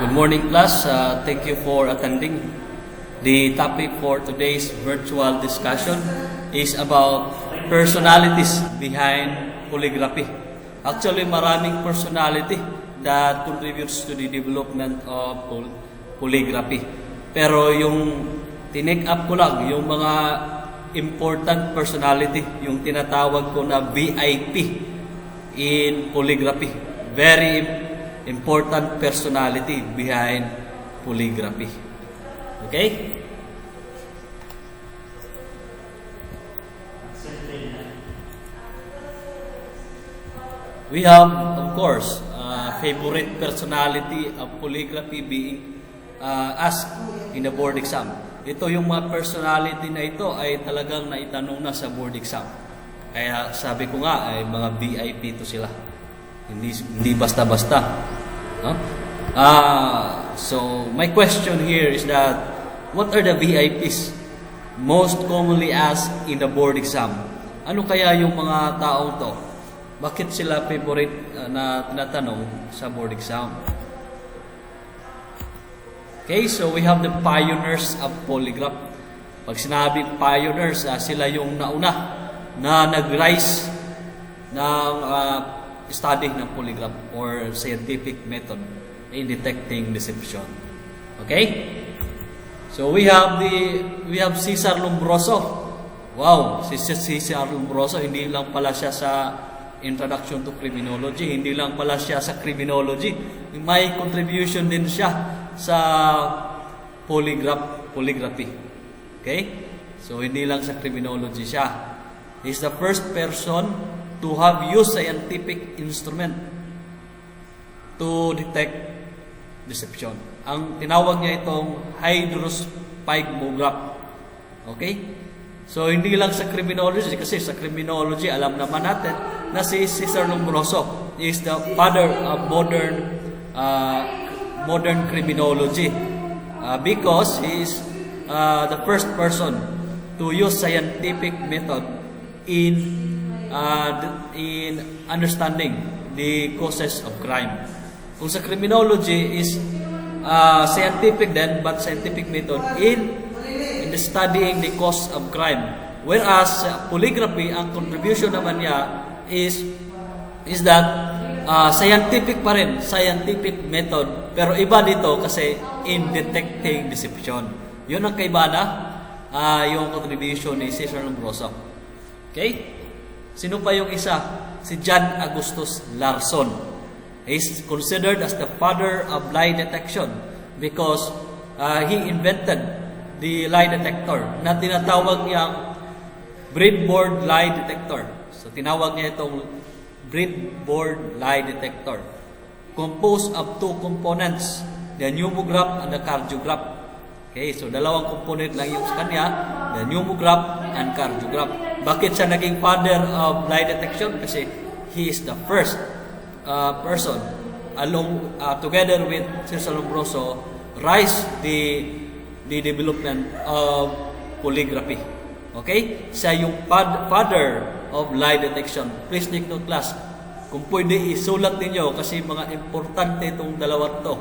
Good morning, class. Thank you for attending. The topic for today's virtual discussion is about personalities behind polygraphy. Actually, maraming personality that contributes to the development of polygraphy. Pero yung tinake up ko lang, yung mga important personality, yung tinatawag ko na VIP in polygraphy. Very important personality behind polygraphy. Okay? We have, of course, favorite personality of polygraphy being asked in the board exam. Ito yung mga personality na ito ay talagang naitanong na sa board exam. Kaya sabi ko nga ay mga VIP to sila. Hindi basta-basta. No? So my question here is that what are the VIPs most commonly asked in the board exam? Ano kaya yung mga taong to? Bakit sila favorite na tinatanong sa board exam? Okay, so we have the pioneers of polygraph. Pag sinabi pioneers, sila yung nauna na nag-rise ng study ng polygraph or scientific method in detecting deception. Okay? So we have Cesar Lombroso. Wow, si Cesar Lombroso, hindi lang pala siya sa Introduction to Criminology, hindi lang pala siya sa criminology. May contribution din siya sa polygraphy. Okay? So hindi lang sa criminology siya. He's the first person to have used scientific instrument to detect deception. Ang tinawag niya itong hydrospygmograph. Okay? So, hindi lang sa criminology, kasi sa criminology, alam naman natin na si Cesar Lombroso is the father of modern criminology because he is the first person to use scientific method in understanding the causes of crime. Kung sa criminology is scientific then, but scientific method in the studying the cause of crime. Whereas polygraphy, ang contribution naman niya is that scientific pa rin, scientific method, pero iba dito kasi in detecting deception. Yun ang kaiba na yung contribution ni Cesar Lombroso. Okay? Sino pa yung isa? Si John Augustus Larson. He is considered as the father of lie detection because he invented the lie detector na tinatawag niyang breadboard lie detector. So tinawag niya itong breadboard lie detector. Composed of two components, the pneumograph and the cardiograph. Okay, so dalawang component lang yung sa kanya, the pneumograph and cardiograph. Bakit siya naging father of lie detection? Kasi he is the first person together with Cesar Lombroso rise the development of polygraphy. Okay? Siya yung father of lie detection. Please take note, class. Kung pwede isulat ninyo kasi mga importante itong dalawa to.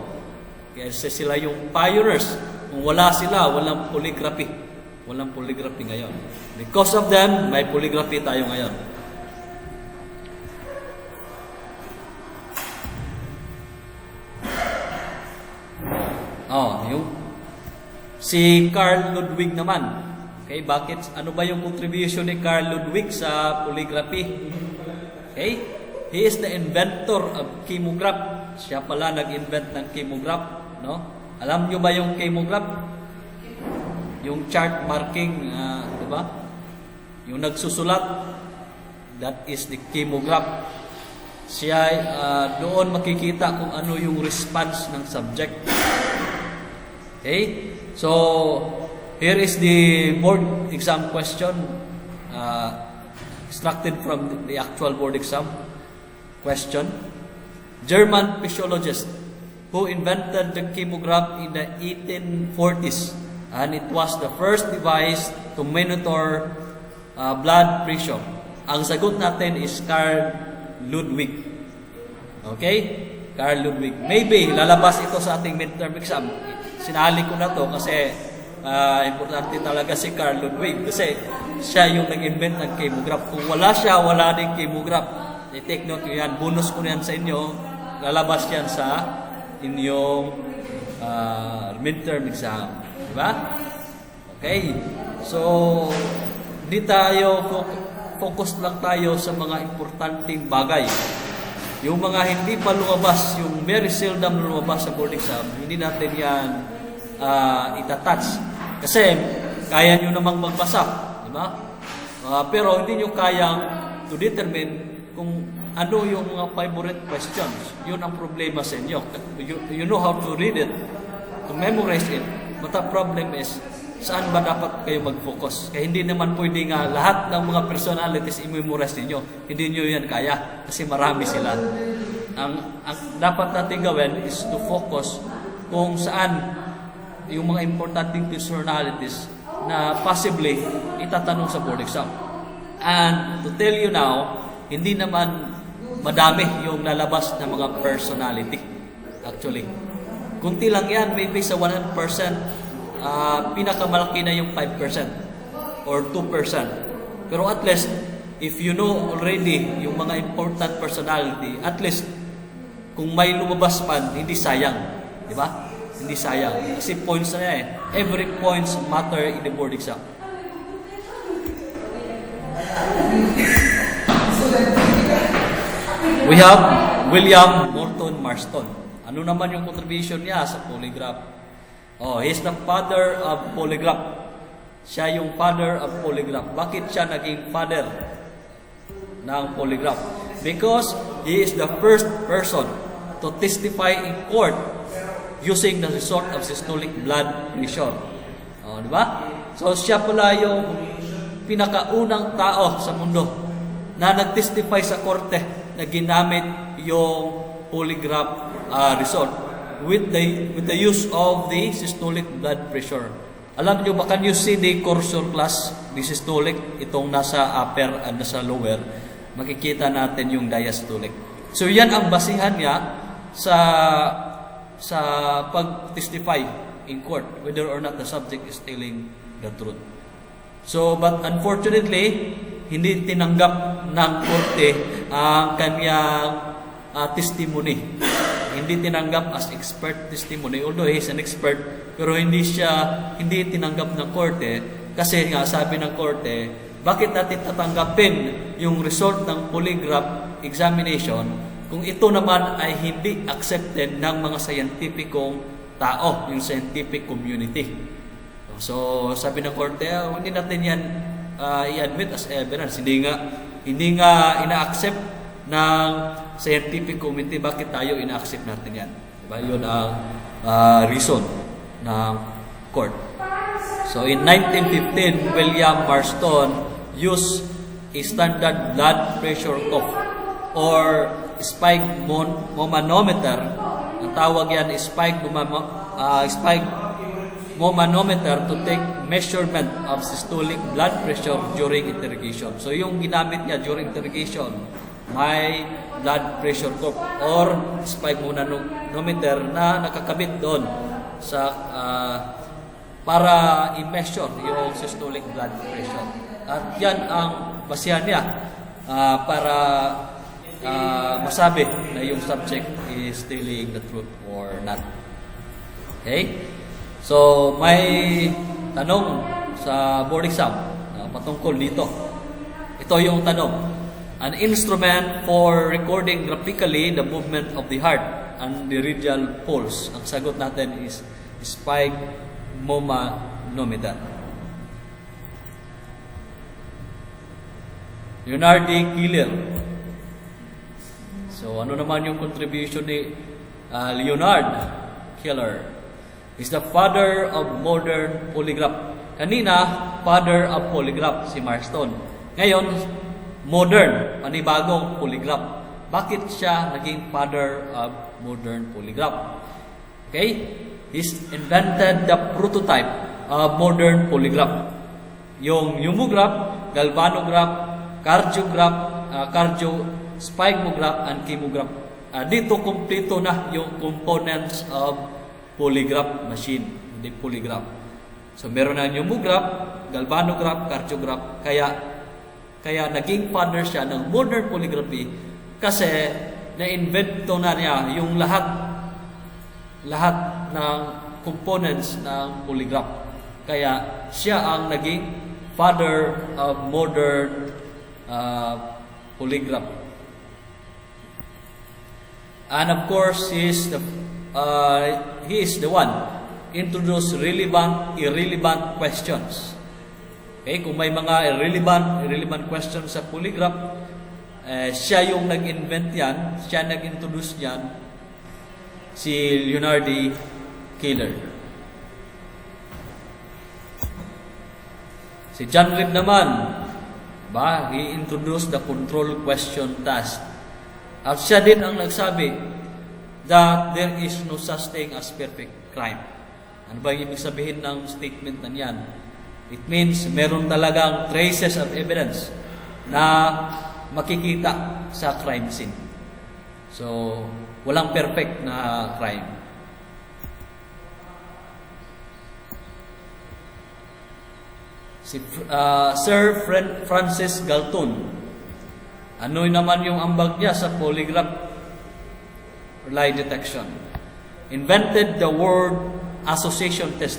Kasi sila yung pioneers. Kung wala sila, walang polygraphy. Walang polygraphy ngayon. Because of them, may polygraphy tayo ngayon. Yung si Carl Ludwig naman. Okay, bakit? Ano ba yung contribution ni Carl Ludwig sa polygraphy? Okay? He is the inventor of chemograph. Siya pala nag-invent ng chemograph, no? Alam niyo ba yung chemograph? Yung chart marking, di ba? Yung nagsusulat, that is the chemograph. Siya doon makikita kung ano yung response ng subject. Okay? So, here is the board exam question extracted from the actual board exam question. German physiologist who invented the chemograph in the 1840s, and it was the first device to monitor blood pressure. Ang sagot natin is Carl Ludwig. Okay? Carl Ludwig. Maybe lalabas ito sa ating midterm exam. Sinali ko na to kasi importante talaga si Carl Ludwig kasi siya yung nag-invent ng chemograph. Kung wala siya, wala din chemograph. I-take note nyo yan. Bonus ko yan sa inyo. Lalabas yan sa inyong midterm exam. Diba? Okay. So, di tayo focus lang tayo sa mga importanteng bagay. Yung mga hindi pa lumabas, yung very seldom lumabas sa board exam, hindi natin yan itatouch. Kasi kaya nyo namang magbasa, di ba? Pero hindi nyo kayang to determine kung ano yung mga favorite questions. Yun ang problema sa inyo. You know how to read it, to memorize it, but the problem is, saan ba dapat kayo mag-focus? Kaya hindi naman pwede nga lahat ng mga personalities i-memorize ninyo. Hindi nyo yan kaya kasi marami sila. Ang dapat natin gawin is to focus kung saan yung mga importanteng personalities na possibly itatanong sa board exam. And to tell you now, hindi naman madami yung lalabas na mga personality. Actually, kunti lang yan, maybe sa 100%. Pinakamalaki na yung 5% or 2%. Pero at least, if you know already yung mga important personality, at least, kung may lumabas pa, hindi sayang. Di ba? Hindi sayang. Kasi points na yan. Every points matter in the board exam. We have William Morton Marston. Ano naman yung contribution niya sa polygraph? He's the father of polygraph. Siya yung father of polygraph. Bakit siya naging father ng polygraph? Because he is the first person to testify in court using the result of systolic blood pressure. Di ba? So siya pala yung pinakaunang tao sa mundo na nag-testify sa korte na ginamit yung polygraph result with the use of the systolic blood pressure. Alam niyo ba, can you see the cursor class, the systolic, itong nasa upper and nasa lower, makikita natin yung diastolic. So yan ang basihan niya sa pag-testify in court, whether or not the subject is telling the truth. So, but unfortunately, hindi tinanggap ng korte ang kanyang testimony. Hindi tinanggap as expert testimony, although he is an expert, pero hindi tinanggap ng korte kasi nga sabi ng korte, bakit natin tatanggapin yung result ng polygraph examination kung ito naman ay hindi accepted ng mga scientificong tao, yung scientific community. So sabi ng korte, hindi natin yan i-admit as evidence, hindi nga ina-accept ng scientific community, bakit tayo ina-accept natin yan? Diba? Yun ang reason ng court. So in 1915, William Marston used a standard blood pressure cuff or sphygmomanometer. Ang tawag yan is sphygmomanometer to take measurement of systolic blood pressure during interrogation. So yung ginamit niya during interrogation, may blood pressure cuff or sphygmomanometer na nakakabit doon sa para i-measure yung systolic blood pressure. At yan ang basihan niya para masabi na yung subject is telling the truth or not. Okay? So, may tanong sa board exam patungkol dito. Ito yung tanong. An instrument for recording graphically the movement of the heart and the radial pulse. Ang sagot natin is sphygmomanometer. Leonard D. Keeler. So, ano naman yung contribution ni Leonard Keeler? Is the father of modern polygraph. Kanina, father of polygraph, si Marston. Ngayon, modern, panibagong polygraph. Bakit siya naging father of modern polygraph? Okay? He's invented the prototype of modern polygraph. Yung pneumograph, galvanograph, cardiograph, sphygmograph, and chemograph. dito kumpleto na yung components of polygraph machine, hindi polygraph. So meron na pneumograph, galvanograph, cardiograph, kaya naging father siya ng modern polygraphy kasi na-invento na niya yung lahat ng components ng polygraph. Kaya siya ang naging father of modern polygraph. And of course, he is the one introduce relevant, irrelevant questions. Okay, kung may mga irrelevant questions sa polygraph, siya yung nag-invent yan, siya nag-introduce yan, si Leonard D. Keeler. Si John Reed naman, he introduced the control question task. At siya din ang nagsabi that there is no such thing as perfect crime. Ano ba yung ibig sabihin ng statement na yan? It means meron talagang traces of evidence na makikita sa crime scene. So, walang perfect na crime. Si Sir Francis Galton, ano naman yung ambag niya sa polygraph lie detection? Invented the word association test.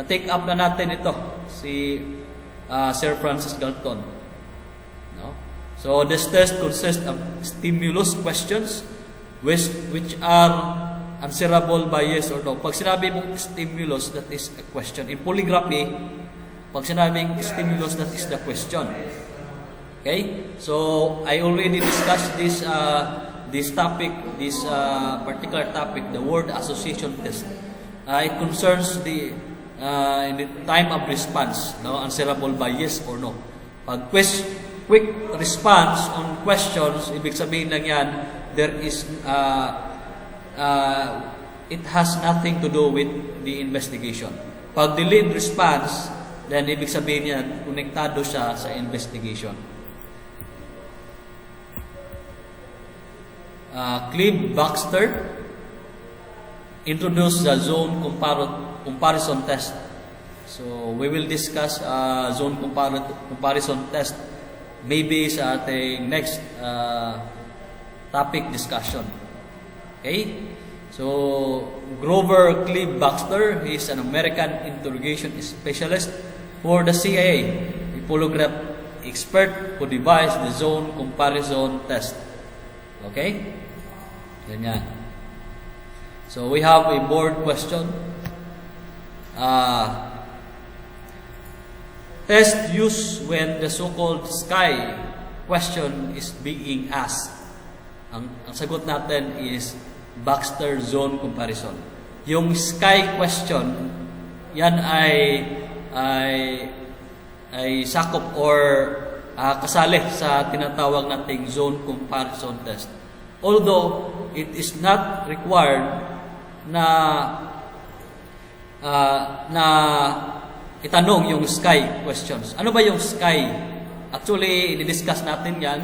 Na-take up na natin ito, si Sir Francis Galton. No? So, this test consists of stimulus questions which are answerable by yes or no. Pag sinabi mong stimulus, that is a question. In polygraphy, pag sinabing stimulus, that is the question. Okay? So, I already discussed this particular topic, the word association test. It concerns the time of response, no? Answerable by yes or no. Pag quick response on questions, ibig sabihin lang yan, it has nothing to do with the investigation. Pag delayed response, then ibig sabihin yan, konektado siya sa investigation. Clive Baxter introduced the zone comparison test. So, we will discuss zone comparison test maybe sa ating next topic discussion. Okay? So, Grover Clive Baxter, he is an American interrogation specialist for the CIA, a polygraph expert who devised the zone comparison test. Okay? Ganyan. So, we have a board question. Test used when the so-called sky question is being asked. Ang sagot natin is Baxter zone comparison. Yung sky question, yan ay sakop or kasali sa tinatawag nating zone comparison test. Although it is not required na itanong yung sky questions. Ano ba yung sky? Actually, i-discuss natin yan.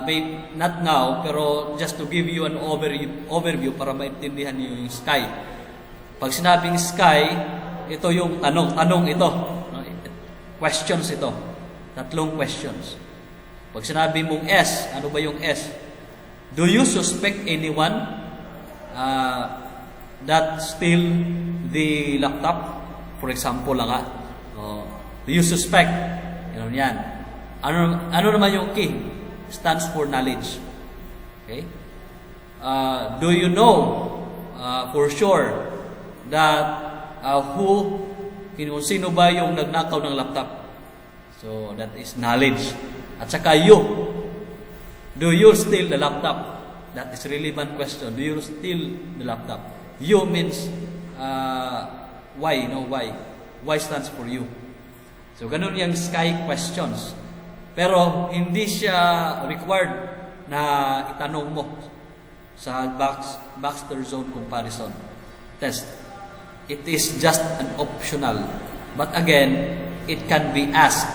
May not now, pero just to give you an overview para maintindihan niyo yung sky. Pag sinabing sky, ito yung tanong ito. Questions ito. Tatlong questions. Pag sinabi mong S, ano ba yung S? Do you suspect anyone that steal the laptop? For example lang do you suspect? Yan. Ano naman yung key? Stands for knowledge. Okay? Do you know for sure that sino ba yung nagnakaw ng laptop? So, that is knowledge. At saka do you steal the laptop? That is relevant question. Do you steal the laptop? You means why? Why? Why stands for you. So, ganun yung sky questions. Pero, hindi siya required na itanong mo sa Baxter zone comparison test. It is just an optional. But again, it can be asked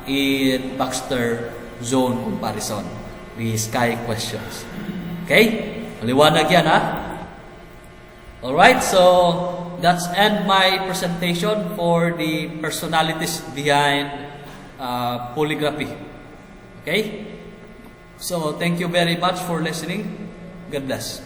in Baxter zone comparison. the sky questions. Okay? Maliwanag yan, ha? Alright, so that's end my presentation for the personalities behind polygraphy. Okay? So, thank you very much for listening. God bless.